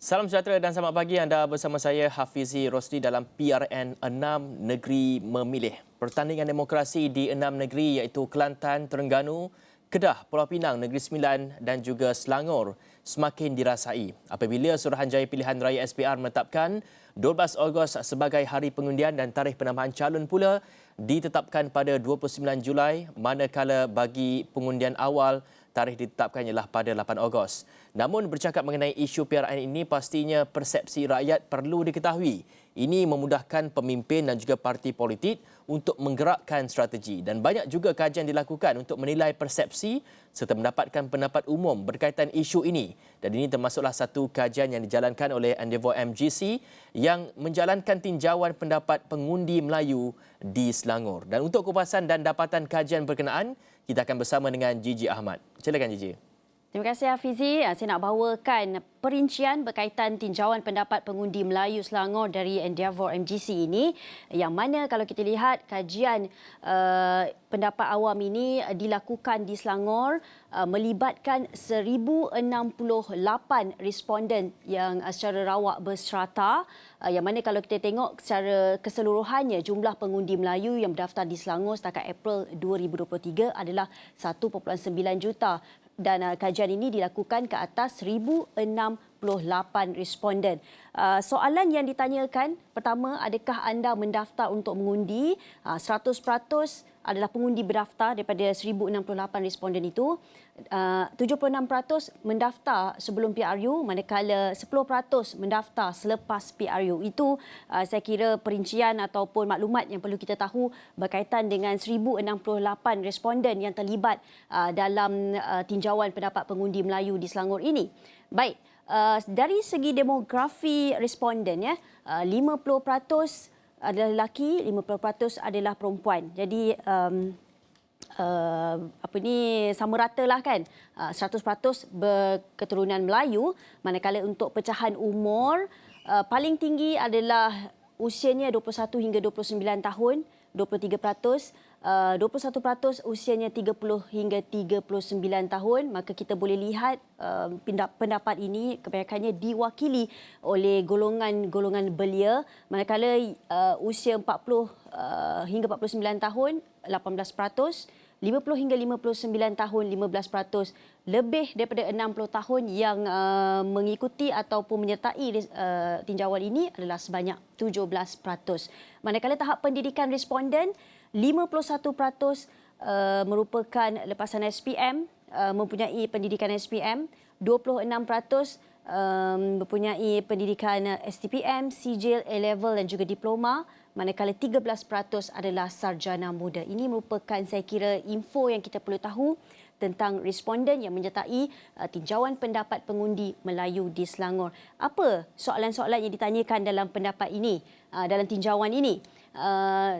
Salam sejahtera dan selamat pagi. Anda bersama saya Hafizi Rosli dalam PRN 6 Negeri Memilih. Pertandingan demokrasi di 6 negeri iaitu Kelantan, Terengganu, Kedah, Pulau Pinang, Negeri Sembilan dan juga Selangor semakin dirasai apabila Suruhanjaya Pilihan Raya SPR menetapkan 12 Ogos sebagai hari pengundian dan tarikh penambahan calon pula ditetapkan pada 29 Julai, manakala bagi pengundian awal tarikh ditetapkan ialah pada 8 Ogos. Namun bercakap mengenai isu PRN ini, pastinya persepsi rakyat perlu diketahui. Ini memudahkan pemimpin dan juga parti politik untuk menggerakkan strategi dan banyak juga kajian dilakukan untuk menilai persepsi serta mendapatkan pendapat umum berkaitan isu ini. Dan ini termasuklah satu kajian yang dijalankan oleh Endeavour MGC yang menjalankan tinjauan pendapat pengundi Melayu di Selangor. Dan untuk kupasan dan dapatan kajian berkenaan, kita akan bersama dengan Gigi Ahmad. Silakan Gigi. Terima kasih Hafizi. Saya nak bawakan perincian berkaitan tinjauan pendapat pengundi Melayu Selangor dari Endeavour MGC ini, yang mana kalau kita lihat kajian pendapat awam ini dilakukan di Selangor melibatkan 1068 responden yang secara rawak berserata, yang mana kalau kita tengok secara keseluruhannya jumlah pengundi Melayu yang berdaftar di Selangor setakat April 2023 adalah 1.9 juta. Dan kajian ini dilakukan ke atas 1,068 responden. Soalan yang ditanyakan, pertama, adakah anda mendaftar untuk mengundi? 100% adalah pengundi berdaftar daripada 1,068 responden itu. 76% mendaftar sebelum PRU, manakala 10% mendaftar selepas PRU. Itu saya kira perincian ataupun maklumat yang perlu kita tahu berkaitan dengan 1,068 responden yang terlibat dalam tinjauan pendapat pengundi Melayu di Selangor ini. Baik, dari segi demografi responden, 50% adalah lelaki, 50% adalah perempuan. Jadi sama ratalah kan, 100% berketurunan Melayu, manakala untuk pecahan umur paling tinggi adalah usianya 21 hingga 29 tahun, 23%, 21% usianya 30 hingga 39 tahun. Maka kita boleh lihat pendapat ini kebanyakannya diwakili oleh golongan-golongan belia, manakala usia 40 hingga 49 tahun 18%, 50 hingga 59 tahun 15%, lebih daripada 60 tahun yang mengikuti ataupun menyertai tinjauan ini adalah sebanyak 17%. Manakala tahap pendidikan responden, 51% merupakan lepasan SPM, mempunyai pendidikan SPM, 26% mempunyai pendidikan STPM, Sijil, A-Level dan juga diploma, manakala 13% adalah sarjana muda. Ini merupakan saya kira info yang kita perlu tahu tentang responden yang menyertai tinjauan pendapat pengundi Melayu di Selangor. Apa soalan-soalan yang ditanyakan dalam pendapat ini, dalam tinjauan ini?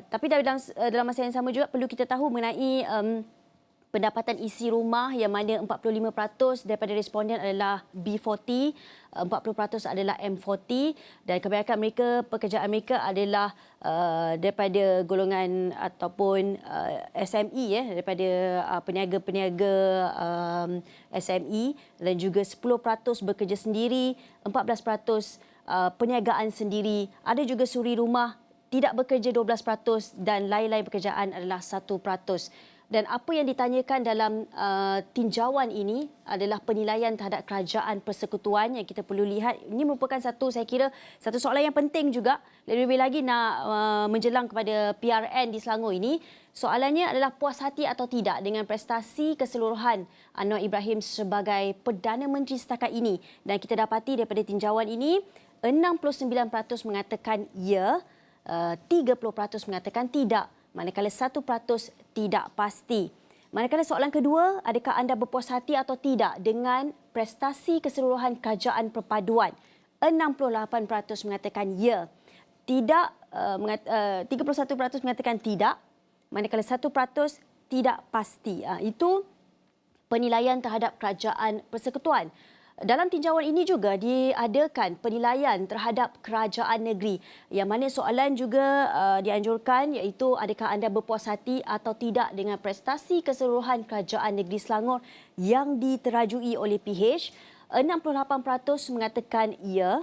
Tapi dalam masa yang sama juga perlu kita tahu mengenai pendapatan isi rumah, yang mana 45% daripada responden adalah B40, 40% adalah M40 dan kebanyakan mereka, pekerjaan mereka adalah daripada golongan ataupun SME, daripada peniaga-peniaga SME, dan juga 10% bekerja sendiri, 14% perniagaan sendiri, ada juga suri rumah, tidak bekerja 12% dan lain-lain pekerjaan adalah 1%. Dan apa yang ditanyakan dalam tinjauan ini adalah penilaian terhadap kerajaan persekutuan yang kita perlu lihat. Ini merupakan saya kira satu soalan yang penting juga. Lebih-lebih lagi nak menjelang kepada PRN di Selangor ini, soalannya adalah puas hati atau tidak dengan prestasi keseluruhan Anwar Ibrahim sebagai Perdana Menteri setakat ini. Dan kita dapati daripada tinjauan ini, 69% mengatakan ya, 30% mengatakan tidak, manakala 1% tidak pasti. Manakala soalan kedua, adakah anda berpuas hati atau tidak dengan prestasi keseluruhan kerajaan perpaduan? 68% mengatakan ya. Tidak, 31% mengatakan tidak, manakala 1% tidak pasti. Itu penilaian terhadap kerajaan persekutuan. Dalam tinjauan ini juga diadakan penilaian terhadap kerajaan negeri, yang mana soalan juga dianjurkan, iaitu adakah anda berpuas hati atau tidak dengan prestasi keseluruhan kerajaan negeri Selangor yang diterajui oleh PH. 68% mengatakan ya,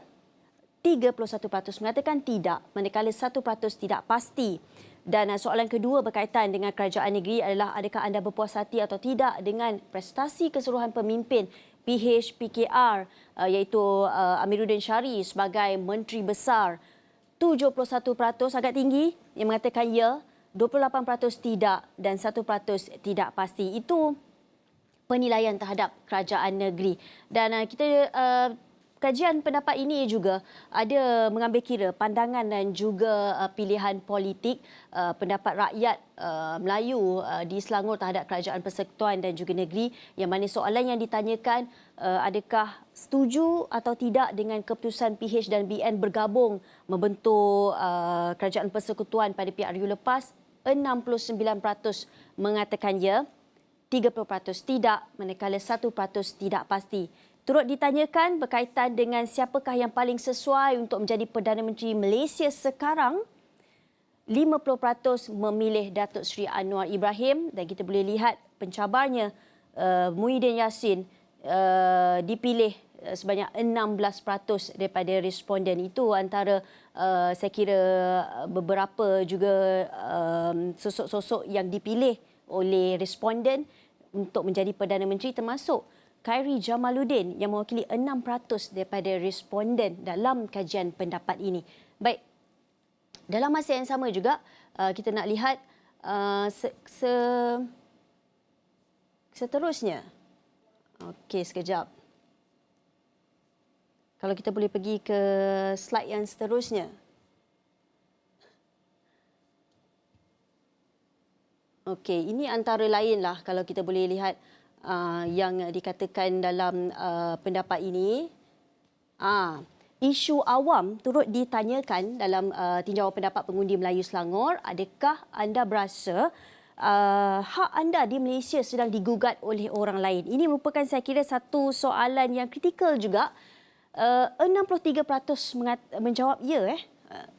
31% mengatakan tidak, manakala 1% tidak pasti. Dan soalan kedua berkaitan dengan kerajaan negeri adalah adakah anda berpuas hati atau tidak dengan prestasi keseluruhan pemimpin PHPKR iaitu Amiruddin Syari sebagai Menteri Besar. 71% agak tinggi yang mengatakan ya, 28% tidak dan 1% tidak pasti. Itu penilaian terhadap kerajaan negeri. Dan kita kajian pendapat ini juga ada mengambil kira pandangan dan juga pilihan politik pendapat rakyat Melayu di Selangor terhadap kerajaan persekutuan dan juga negeri, yang mana soalan yang ditanyakan adakah setuju atau tidak dengan keputusan PH dan BN bergabung membentuk kerajaan persekutuan pada PRU lepas. 69% mengatakan ya, 30% tidak, manakala 1% tidak pasti. Turut ditanyakan berkaitan dengan siapakah yang paling sesuai untuk menjadi Perdana Menteri Malaysia sekarang. 50% memilih Datuk Seri Anwar Ibrahim dan kita boleh lihat pencabarnya Muhyiddin Yassin dipilih sebanyak 16% daripada responden. Itu antara saya kira beberapa juga sosok-sosok yang dipilih oleh responden untuk menjadi Perdana Menteri, termasuk Khairi Jamaluddin yang mewakili 6% daripada responden dalam kajian pendapat ini. Baik, dalam masa yang sama juga kita nak lihat seterusnya. Okey, sekejap. Kalau kita boleh pergi ke slide yang seterusnya. Okey, ini antara lainlah kalau kita boleh lihat yang dikatakan dalam pendapat ini. Isu awam turut ditanyakan dalam tinjauan pendapat pengundi Melayu Selangor. Adakah anda berasa hak anda di Malaysia sedang digugat oleh orang lain? Ini merupakan saya kira satu soalan yang kritikal juga. 63% menjawab ya,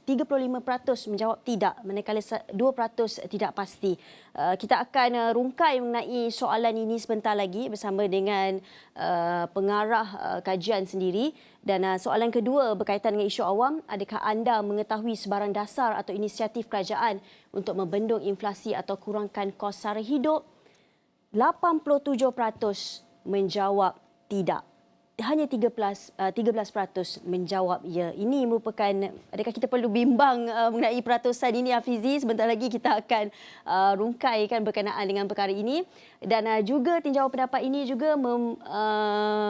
35% menjawab tidak, manakala 2% tidak pasti. Kita akan rungkai mengenai soalan ini sebentar lagi bersama dengan pengarah kajian sendiri. Dan soalan kedua berkaitan dengan isu awam, adakah anda mengetahui sebarang dasar atau inisiatif kerajaan untuk membendung inflasi atau kurangkan kos sara hidup? 87% menjawab tidak. Hanya 13% menjawab ya. Ini merupakan, adakah kita perlu bimbang mengenai peratusan ini, Hafizi? Sebentar lagi kita akan rungkaikan berkenaan dengan perkara ini. Dan juga tinjauan pendapat ini juga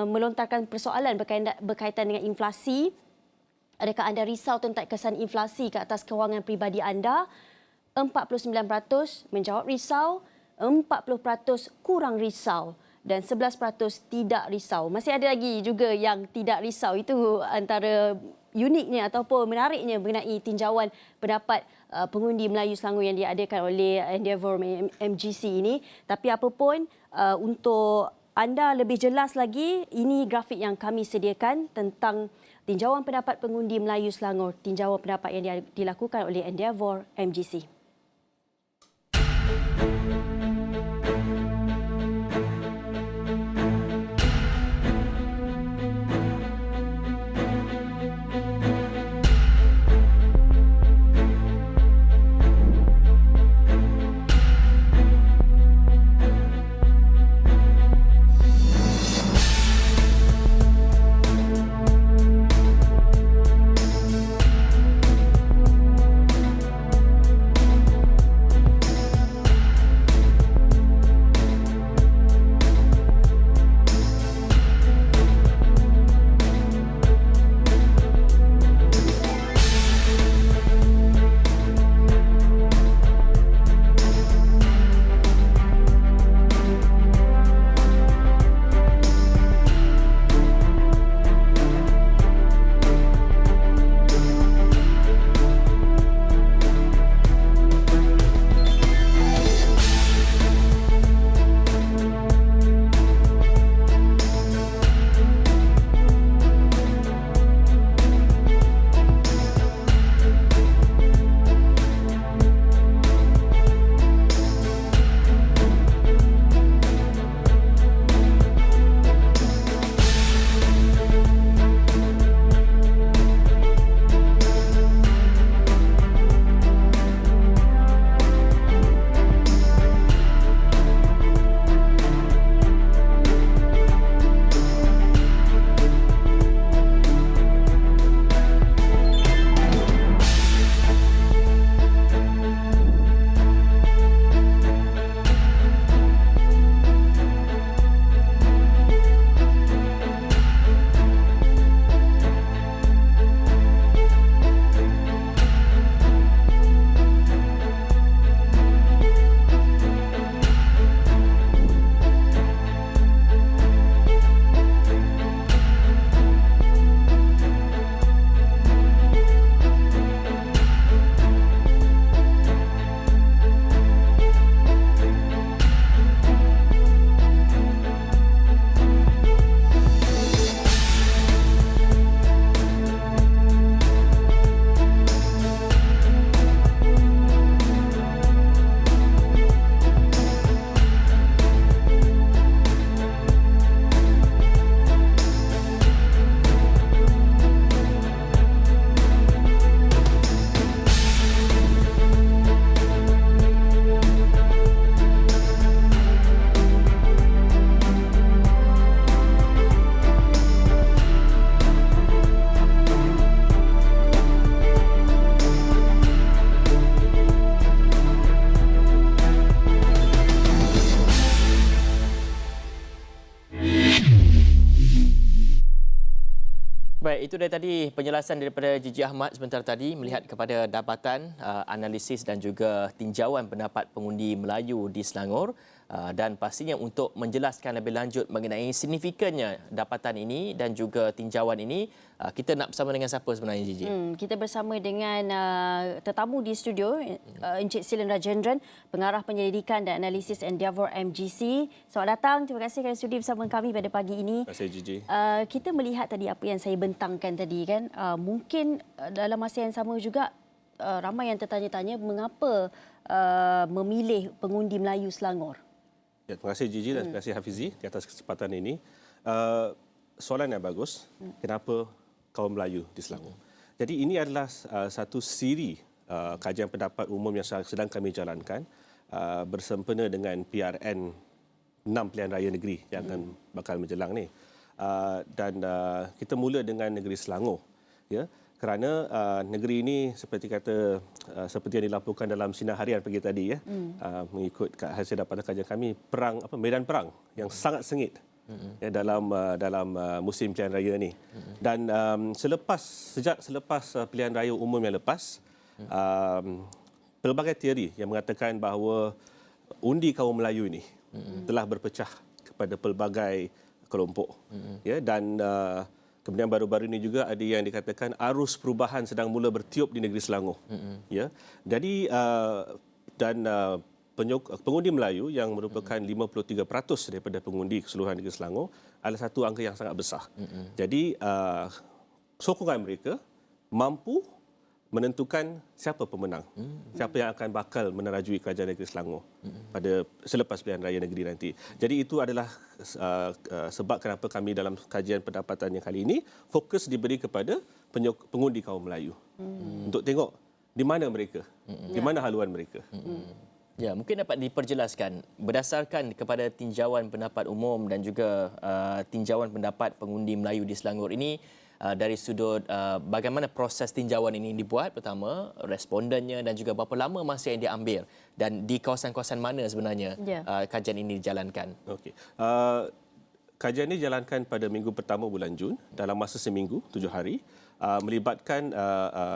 melontarkan persoalan berkaitan dengan inflasi. Adakah anda risau tentang kesan inflasi ke atas kewangan peribadi anda? 49% menjawab risau, 40% kurang risau dan 11% tidak risau. Masih ada lagi juga yang tidak risau. Itu antara uniknya ataupun menariknya mengenai tinjauan pendapat pengundi Melayu Selangor yang diadakan oleh Endeavour MGC ini. Tapi apapun, untuk anda lebih jelas lagi, ini grafik yang kami sediakan tentang tinjauan pendapat pengundi Melayu Selangor, tinjauan pendapat yang dilakukan oleh Endeavour MGC. Baik, itu dari tadi penjelasan daripada Gigi Ahmad sebentar tadi melihat kepada dapatan, analisis dan juga tinjauan pendapat pengundi Melayu di Selangor. Dan pastinya untuk menjelaskan lebih lanjut mengenai signifikannya dapatan ini dan juga tinjauan ini, kita nak bersama dengan siapa sebenarnya, Gigi? Kita bersama dengan tetamu di studio, Encik Silen Rajendran, Pengarah Penyelidikan dan Analisis Endeavour MGC. Selamat datang, terima kasih kerana sudi bersama kami pada pagi ini. Terima kasih, Gigi. Kita melihat tadi apa yang saya bentangkan tadi kan, mungkin dalam masa yang sama juga ramai yang tertanya-tanya mengapa memilih pengundi Melayu Selangor. Ya, terima kasih, Gigi, dan terima kasih, Hafizi, di atas kesempatan ini. Soalan yang bagus, kenapa kaum Melayu di Selangor? Jadi ini adalah satu siri kajian pendapat umum yang sedang kami jalankan bersempena dengan PRN 6 Pilihan Raya Negeri yang akan bakal menjelang ni. Dan kita mula dengan negeri Selangor, ya, kerana negeri ini seperti yang dilaporkan dalam sinar harian pagi tadi, ya, mengikut hasil dapatan kajian kami, medan perang yang sangat sengit ya, dalam musim pilihan raya ni. Dan sejak selepas pilihan raya umum yang lepas, pelbagai teori yang mengatakan bahawa undi kaum Melayu ini telah berpecah kepada pelbagai kelompok, ya, dan kemudian baru-baru ini juga ada yang dikatakan arus perubahan sedang mula bertiup di negeri Selangor. Ya. Jadi pengundi Melayu yang merupakan 53% daripada pengundi keseluruhan negeri Selangor adalah satu angka yang sangat besar. Jadi sokongan mereka mampu menentukan siapa pemenang, siapa yang akan bakal menerajui kerajaan negeri Selangor pada selepas pilihan raya negeri nanti. Jadi itu adalah sebab kenapa kami dalam kajian pendapatan yang kali ini fokus diberi kepada pengundi kaum Melayu untuk tengok di mana mereka, di mana haluan mereka. Ya, mungkin dapat diperjelaskan berdasarkan kepada tinjauan pendapat umum dan juga tinjauan pendapat pengundi Melayu di Selangor ini, dari sudut bagaimana proses tinjauan ini dibuat, pertama respondennya dan juga berapa lama masa yang diambil dan di kawasan-kawasan mana sebenarnya kajian ini dijalankan. Okey. Kajian ini dijalankan pada minggu pertama bulan Jun dalam masa seminggu, 7 hari, melibatkan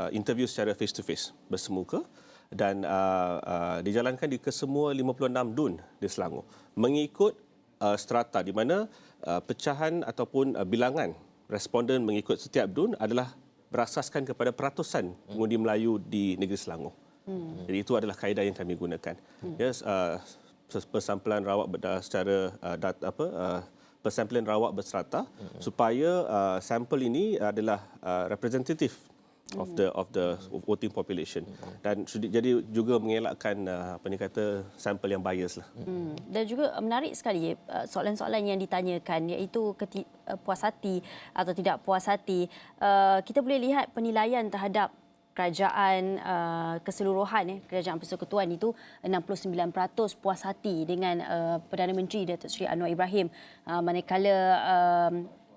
interview secara face to face, bersemuka, dan dijalankan di kesemua 56 dun di Selangor mengikut strata di mana pecahan ataupun bilangan responden mengikut setiap dun adalah berasaskan kepada peratusan pengundi Melayu di negeri Selangor. Jadi itu adalah kaedah yang kami gunakan. Ya, persampulan rawak secara persampling rawak berserata supaya sampel ini adalah representatif of the voting population, dan jadi juga mengelakkan sampel yang bias lah. Dan juga menarik sekali soalan-soalan yang ditanyakan, iaitu puas hati atau tidak puas hati. Kita boleh lihat penilaian terhadap kerajaan keseluruhan, kerajaan persekutuan itu 69% puas hati dengan Perdana Menteri Datuk Seri Anwar Ibrahim, manakala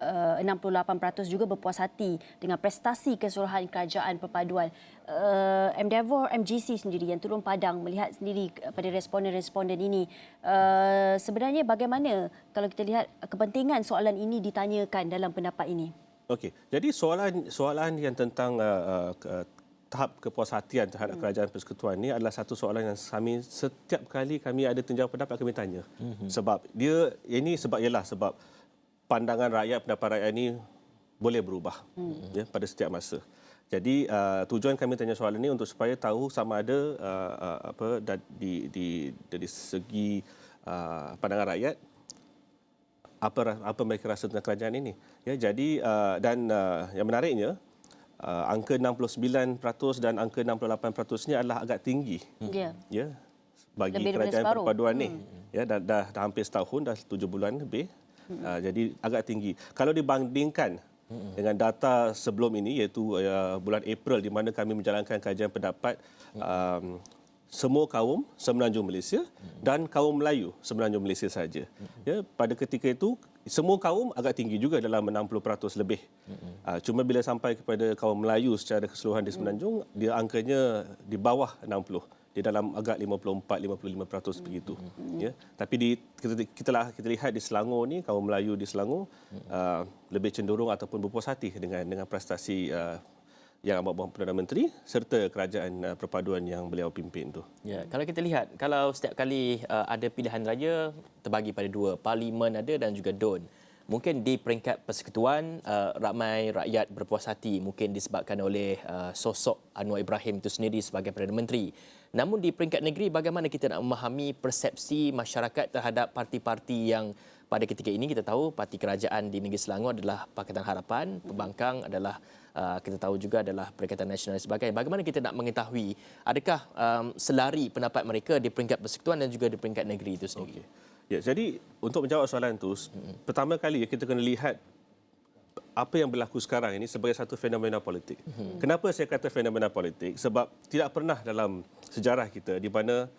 68% juga berpuas hati dengan prestasi keseluruhan kerajaan perpaduan. Endeavour MGC sendiri yang turun padang melihat sendiri pada responden-responden ini, sebenarnya bagaimana kalau kita lihat kepentingan soalan ini ditanyakan dalam pendapat ini? Okey, jadi soalan yang tentang tahap kepuashatian terhadap kerajaan persekutuan ini adalah satu soalan yang setiap kali kami ada tinjauan pendapat kami tanya. Sebab sebab pandangan rakyat, pendapat rakyat ini boleh berubah ya, pada setiap masa. Jadi tujuan kami tanya soalan ini untuk supaya tahu sama ada dari segi pandangan rakyat apa mereka rasa tentang kerajaan ini. Ya, jadi yang menariknya, angka 69% dan angka 68% ini adalah agak tinggi. Ya, bagi kerajaan perpaduan ni. Ya, dah hampir setahun, dah 7 bulan lebih. Jadi agak tinggi. Kalau dibandingkan dengan data sebelum ini, iaitu bulan April, di mana kami menjalankan kajian pendapat semua kaum semenanjung Malaysia dan kaum Melayu semenanjung Malaysia saja. Ya, pada ketika itu semua kaum agak tinggi juga, dalam 60% lebih. Cuma bila sampai kepada kaum Melayu secara keseluruhan di semenanjung, dia angkanya di bawah 60. di dalam agak 54-55% begitu. Ya. Tapi kita lihat di Selangor ni, kaum Melayu di Selangor lebih cenderung ataupun berpuas hati dengan prestasi yang amat berhormat Perdana Menteri serta kerajaan perpaduan yang beliau pimpin tu. Ya, kalau kita lihat, kalau setiap kali ada pilihan raya terbagi pada dua, Parlimen ada dan juga DUN. Mungkin di peringkat persekutuan ramai rakyat berpuas hati mungkin disebabkan oleh sosok Anwar Ibrahim itu sendiri sebagai Perdana Menteri. Namun di peringkat negeri, bagaimana kita nak memahami persepsi masyarakat terhadap parti-parti yang pada ketika ini kita tahu parti kerajaan di negeri Selangor adalah Pakatan Harapan, Pembangkang adalah kita tahu juga adalah Perikatan Nasional dan sebagainya. Bagaimana kita nak mengetahui adakah selari pendapat mereka di peringkat persekutuan dan juga di peringkat negeri itu sendiri? Okay. Ya, jadi untuk menjawab soalan itu, pertama kali kita kena lihat apa yang berlaku sekarang ini sebagai satu fenomena politik. Kenapa saya kata fenomena politik? Sebab tidak pernah dalam sejarah kita di mana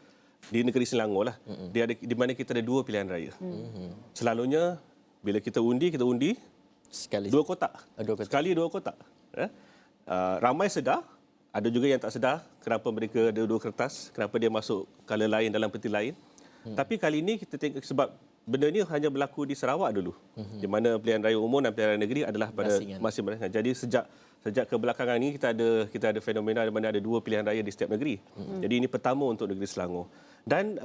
di negeri Selangor lah, di mana kita ada dua pilihan raya. Selalunya bila kita undi Sekali dua kotak. Dua kotak. Sekali dua kotak. Ramai sedar, ada juga yang tak sedar kenapa mereka ada dua kertas, kenapa dia masuk color lain dalam peti lain. Tapi kali ini kita tengok sebab benda ni hanya berlaku di Sarawak dulu, di mana pilihan raya umum dan pilihan raya negeri adalah pada masing-masing. Jadi sejak kebelakangan ini kita ada fenomena di mana ada dua pilihan raya di setiap negeri. Jadi ini pertama untuk negeri Selangor. Dan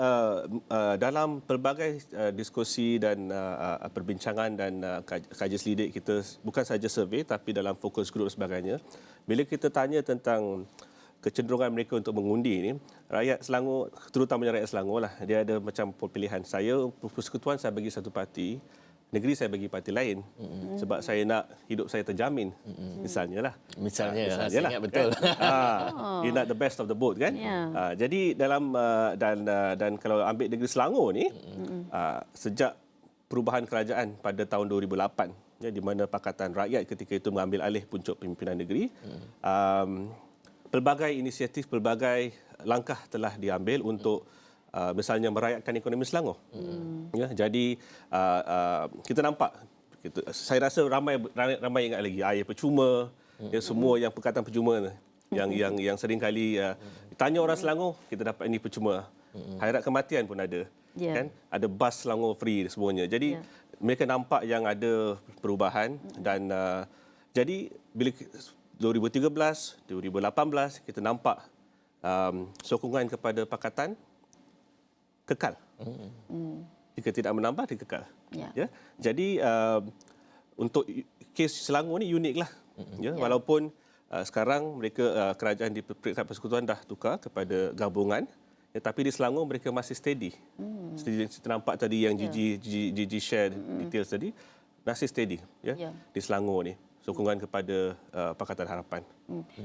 dalam pelbagai diskusi dan perbincangan dan kaji selidik kita, bukan saja survey tapi dalam fokus group dan sebagainya, bila kita tanya tentang kecenderungan mereka untuk mengundi ini, rakyat Selangor, terutamanya rakyat Selangor lah, dia ada macam pilihan. Saya, persekutuan saya bagi satu parti, negeri saya bagi parti lain. Sebab saya nak hidup saya terjamin. Misalnya lah. Misalnya lah. Ingat betul. Kan? You not the best of the both kan? Jadi dalam dan kalau ambil negeri Selangor ni, sejak perubahan kerajaan pada tahun 2008, ya, di mana Pakatan Rakyat ketika itu mengambil alih puncuk pimpinan negeri, pelbagai inisiatif, pelbagai langkah telah diambil untuk misalnya merakyatkan ekonomi Selangor. Ya, jadi kita nampak, saya rasa ramai ingat lagi air percuma, ya, semua yang perkataan percuma yang sering kali tanya orang Selangor, kita dapat ini percuma. Hairat kematian pun ada. Kan? Ada bas Selangor free semuanya. Jadi mereka nampak yang ada perubahan dan jadi bila 2013, 2018 kita nampak sokongan kepada pakatan kekal. Jika tidak menambah, dia kekal. Ya? Jadi untuk kes Selangor ni unik lah. Ya? Walaupun sekarang mereka kerajaan di peringkat persekutuan dah tukar kepada gabungan, ya, tapi di Selangor mereka masih steady. Steady, kita nampak tadi yang Gigi share details tadi, masih steady, ya, di Selangor ni. Sokongan kepada Pakatan Harapan.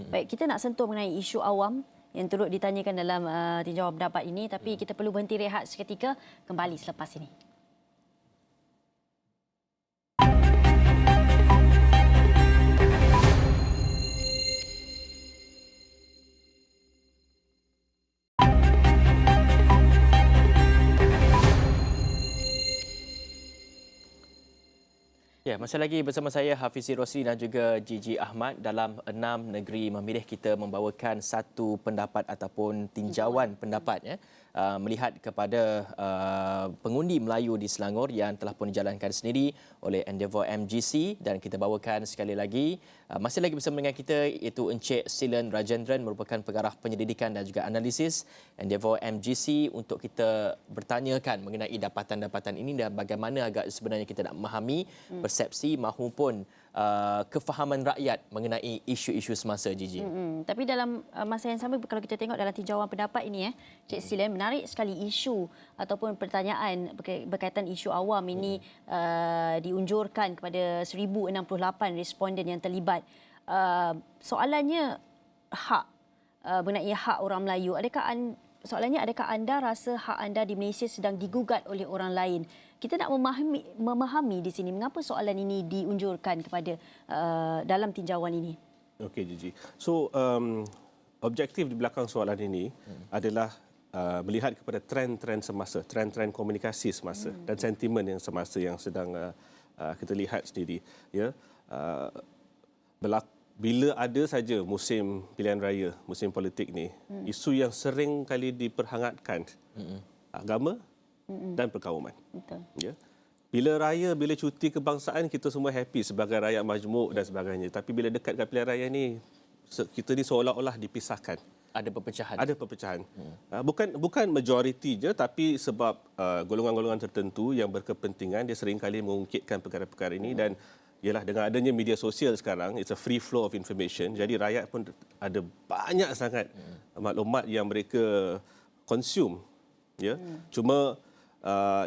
Baik, kita nak sentuh mengenai isu awam yang turut ditanyakan dalam tinjauan pendapat ini, tapi kita perlu berhenti rehat seketika, kembali selepas ini. Ya, masih lagi bersama saya Hafizi Rosli dan juga Gigi Ahmad dalam 6 negeri memilih. Kita membawakan satu pendapat ataupun tinjauan pendapat, ya, melihat kepada pengundi Melayu di Selangor yang telah pun dijalankan sendiri oleh Endeavour MGC, dan kita bawakan sekali lagi masih lagi bersama dengan kita iaitu Encik Silen Rajendran, merupakan pengarah penyelidikan dan juga analisis Endeavour MGC, untuk kita bertanyakan mengenai dapatan-dapatan ini dan bagaimana agak sebenarnya kita nak memahami persepsi mahupun kefahaman rakyat mengenai isu-isu semasa, Gigi. Tapi dalam masa yang sama, kalau kita tengok dalam tinjauan pendapat ini, Cik Silen, menarik sekali isu ataupun pertanyaan berkaitan isu awam ini diunjurkan kepada 1068 responden yang terlibat. Soalannya mengenai hak orang Melayu. Soalannya, adakah anda rasa hak anda di Malaysia sedang digugat oleh orang lain? Kita nak memahami di sini mengapa soalan ini diunjurkan kepada dalam tinjauan ini. Okey, Gigi. So, objektif di belakang soalan ini adalah melihat kepada trend-trend semasa, trend-trend komunikasi semasa dan sentimen yang semasa yang sedang kita lihat sendiri. Ya, bila ada saja musim pilihan raya, musim politik ni, isu yang sering kali diperhangatkan agama dan perkauman. Betul. Ya. Bila raya, bila cuti kebangsaan, kita semua happy sebagai rakyat majmuk dan sebagainya. Tapi bila dekat ke pilihan raya ni, kita ni seolah-olah dipisahkan. Ada perpecahan. Ada perpecahan. Bukan majoriti je, tapi sebab golongan-golongan tertentu yang berkepentingan, dia seringkali mengungkitkan perkara-perkara ini dan ialah dengan adanya media sosial sekarang, it's a free flow of information. Jadi rakyat pun ada banyak sangat maklumat yang mereka consume. Ya. Cuma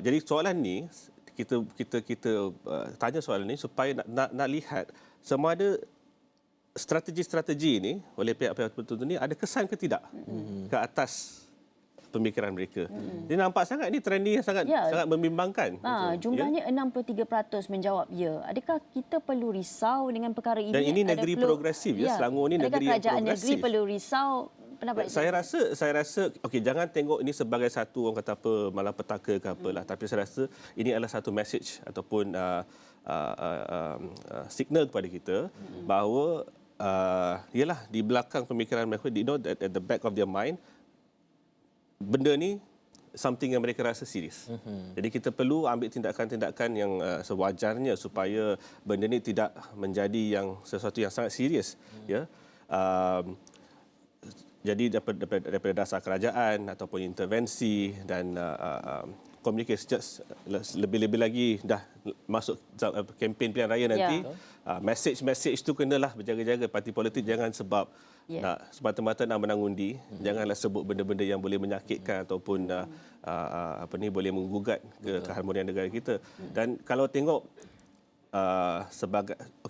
jadi soalan ni kita tanya soalan ni supaya nak lihat sama ada strategi-strategi ini oleh pihak-pihak tertentu ni ada kesan ke tidak ke atas pemikiran mereka. Dia nampak sangat ni trend ni sangat membimbangkan. Jumlahnya 63% menjawab ya. Adakah kita perlu risau dengan perkara ini? Dan ini negeri progresif ya. Selangor ni negeri yang progresif. Adakah kerajaan negeri perlu risau? Pendapat saya rasa okey, jangan tengok ini sebagai satu orang kata apa malapetaka ke apalah, tapi saya rasa ini adalah satu message ataupun signal kepada kita bahawa ialah di belakang pemikiran mereka, you know, at the back of their mind, benda ni something yang mereka rasa serius. Jadi kita perlu ambil tindakan-tindakan yang sewajarnya supaya benda ni tidak menjadi yang sesuatu yang sangat serius. Ya. Jadi daripada dasar kerajaan ataupun intervensi dan komunikasi lebih-lebih lagi dah masuk kempen pilihan raya nanti, message tu kenalah berjaga-jaga. Parti politik jangan sebab nak semata-mata nak menang undi, janganlah sebut benda-benda yang boleh menyakitkan ataupun boleh menggugat keharmonian negara kita. Dan kalau tengok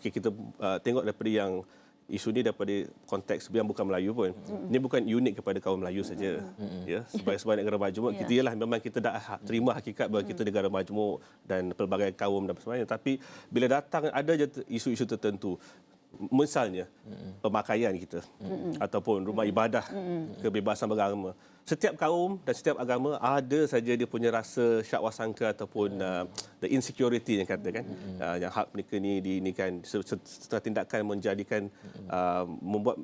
kita tengok daripada yang isu ni daripada konteks yang bukan Melayu pun. Ini bukan unik kepada kaum Melayu saja. Ya, sebagai negara majmuk, kita ialah memang kita dah terima hakikat bahawa kita negara majmuk dan pelbagai kaum dan sebagainya. Tapi bila datang ada je isu-isu tertentu, misalnya pemakaian kita ataupun rumah ibadah, kebebasan beragama. Setiap kaum dan setiap agama ada saja dia punya rasa syak wasangka ataupun the insecurity yang katakan yang hak mereka ni kan setelah tindakan menjadikan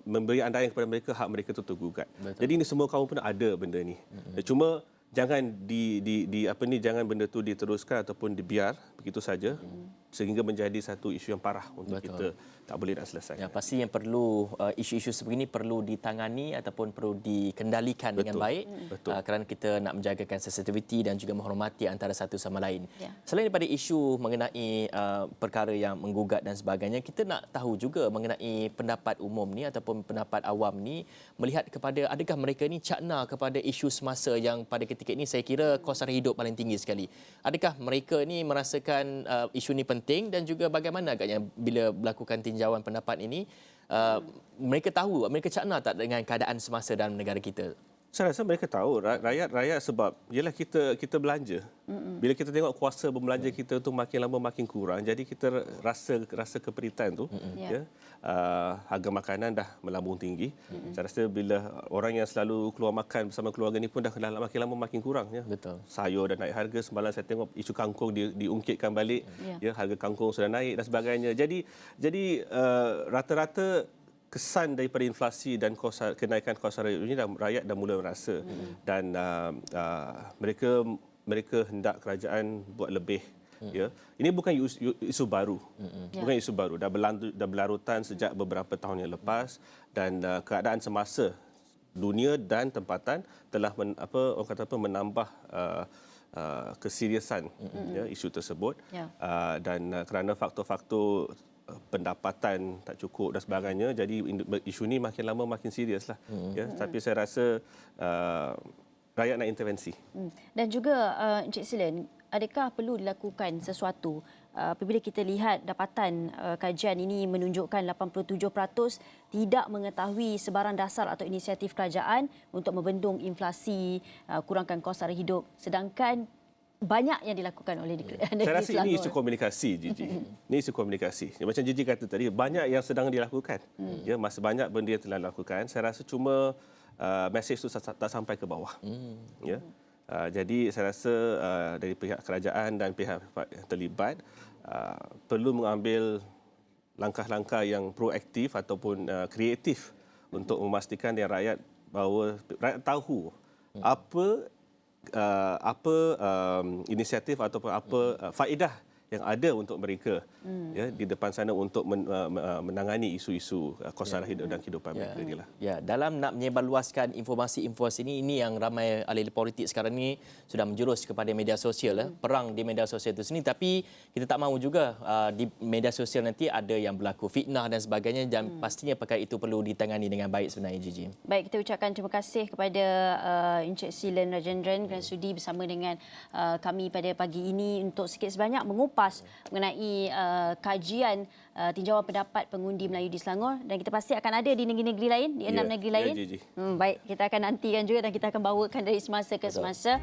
memberi andaian kepada mereka hak mereka itu tergugat. Jadi ini semua kaum pun ada benda ni. Cuma jangan jangan benda tu diteruskan ataupun dibiar begitu saja sehingga menjadi satu isu yang parah untuk kita tak boleh nak selesai. Ya, pasti yang perlu isu-isu sebegini perlu ditangani ataupun perlu dikendalikan dengan baik kerana kita nak menjagakan sensitiviti dan juga menghormati antara satu sama lain. Selain daripada isu mengenai perkara yang menggugat dan sebagainya, kita nak tahu juga mengenai pendapat umum ni ataupun pendapat awam ni melihat kepada adakah mereka ni cakna kepada isu semasa yang pada ketika ini saya kira kos sara hidup paling tinggi sekali. Adakah mereka ni merasakan isu ni penting dan juga bagaimana agaknya bila melakukan tinjauan pendapat ini mereka tahu, mereka cakna tak dengan keadaan semasa dalam negara kita? Saya rasa mereka tahu, rakyat sebab ialah kita belanja. Bila kita tengok kuasa berbelanja kita tu makin lama makin kurang, jadi kita rasa keperitan tu. Ya. Harga makanan dah melambung tinggi. Saya rasa bila orang yang selalu keluar makan bersama keluarga ni pun dah makin lama makin kurang. Ya. Betul. Sayur dah naik harga. Semalam saya tengok isu kangkung diungkitkan balik. Ya, harga kangkung sudah naik dan sebagainya. Jadi rata-rata kesan daripada inflasi dan kenaikan kos sara ini rakyat dah mula merasa dan mereka hendak kerajaan buat lebih. Ya, ini bukan isu baru, bukan isu baru. Dah berlarutan sejak beberapa tahun yang lepas dan keadaan semasa dunia dan tempatan telah menambah keseriusan isu tersebut dan kerana faktor-faktor pendapatan tak cukup dan sebagainya, jadi isu ni makin lama makin seriuslah. Ya, tapi saya rasa rakyat nak intervensi. Dan juga Encik Silen, adakah perlu dilakukan sesuatu apabila kita lihat dapatan kajian ini menunjukkan 87% tidak mengetahui sebarang dasar atau inisiatif kerajaan untuk membendung inflasi, kurangkan kos sara hidup, sedangkan banyak yang dilakukan oleh negeri Selangor. Saya rasa ini isu komunikasi, Gigi. Ini isu komunikasi. Macam Gigi kata tadi, banyak yang sedang dilakukan. Ya, masih banyak benda yang telah dilakukan. Saya rasa cuma mesej itu tak sampai ke bawah. Ya. Jadi saya rasa dari pihak kerajaan dan pihak yang terlibat perlu mengambil langkah-langkah yang proaktif ataupun kreatif untuk memastikan yang rakyat bahawa rakyat tahu apa inisiatif ataupun apa faedah yang ada untuk mereka ya di depan sana untuk menangani isu-isu kos sara hidup dan kehidupan mereka ni lah. Ya, dalam nak menyebarluaskan informasi-informasi ini yang ramai ahli politik sekarang ni sudah menjurus kepada media sosial, perang di media sosial itu sendiri, tapi kita tak mahu juga di media sosial nanti ada yang berlaku fitnah dan sebagainya, dan pastinya perkara itu perlu ditangani dengan baik sebenarnya, Gigi. Baik, kita ucapkan terima kasih kepada Encik Silen Rajendran kerana sudi bersama dengan kami pada pagi ini untuk sikit sebanyak mengupas mengenai kajian tinjauan pendapat pengundi Melayu di Selangor, dan kita pasti akan ada di negeri-negeri lain, di 6 negeri lain. Gigi. Baik, kita akan nantikan juga dan kita akan bawakan dari semasa ke semasa.